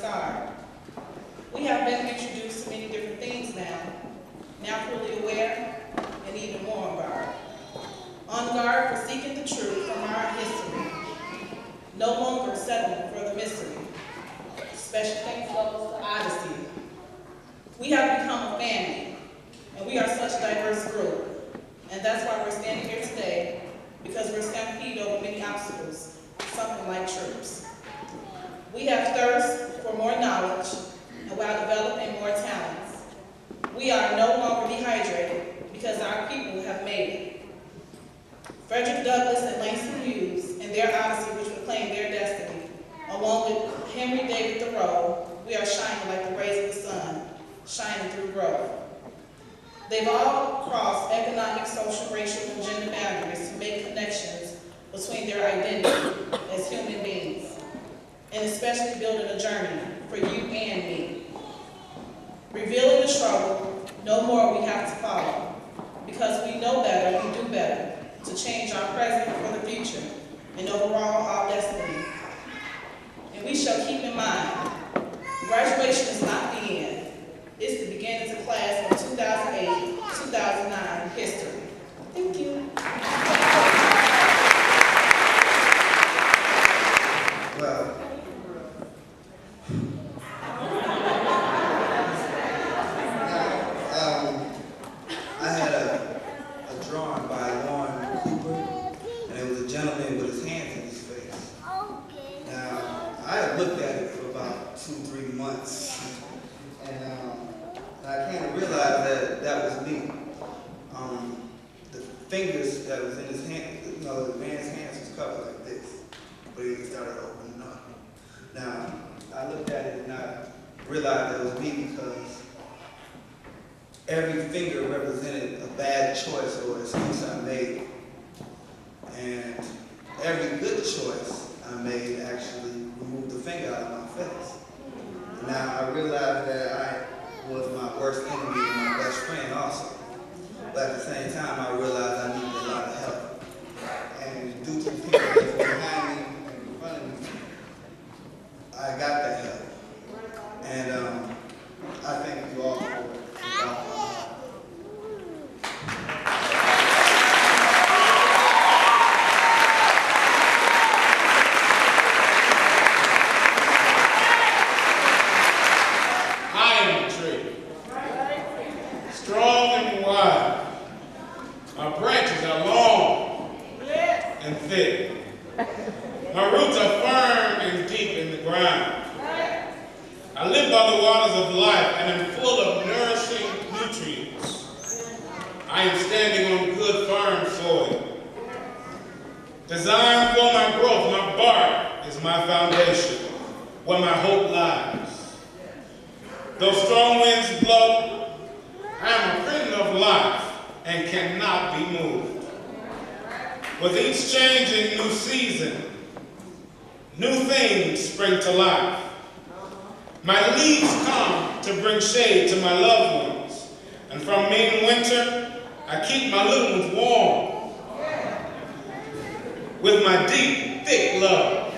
scarred. We have been introduced to many different things now fully aware and even more on guard. On guard for seeking the truth from our history, no longer settling for the mystery. Special thanks goes to Odyssey. We have become a family, and we are such a diverse group, and that's why we're standing here today, because we're stampeded over many obstacles, something like troops. We have thirst for more knowledge, and while developing more talents, we are no longer dehydrated because our people have made it. Frederick Douglass and Langston Hughes and their Odyssey, which would claim their destiny, along with Henry David Thoreau, we are shining like the rays of the sun, shining through growth. They've all crossed economic, social, racial, and gender boundaries to make connections between their identity as human beings, and especially building a journey for you and me. Revealing the struggle, no more we have to follow, because we know better, we do better, to change our present for the future, and overall our destiny. And we shall keep in mind, graduation is not the end. It's the beginning of class of 2008-2009 history. Thank you. Well, I had a drawing by and it was a gentleman with his hands in his face. Now, I had looked at it for about 2-3 months, and I came to realize that that was me. The fingers that was in his hand, the man's hands was covered like this, but he started opening up. Now, I looked at it and I realized that it was me because every finger represented a bad choice or excuse I made. And every good choice I made actually removed the finger out of my face. And now I realized that I was my worst enemy and my best friend also. But at the same time, I realized I needed a lot of help. And due to the people that were behind me and in front of me, I got that help. And I thank you all for it. Strong and wide. My branches are long and thick. My roots are firm and deep in the ground. I live by the waters of life and am full of nourishing nutrients. I am standing on good, firm soil. Designed for my growth, my bark is my foundation, where my hope lies. Though strong winds blow, I am a prisoner of life and cannot be moved. With each changing new season, new things spring to life. My leaves come to bring shade to my loved ones, and from me in winter, I keep my little ones warm with my deep, thick love.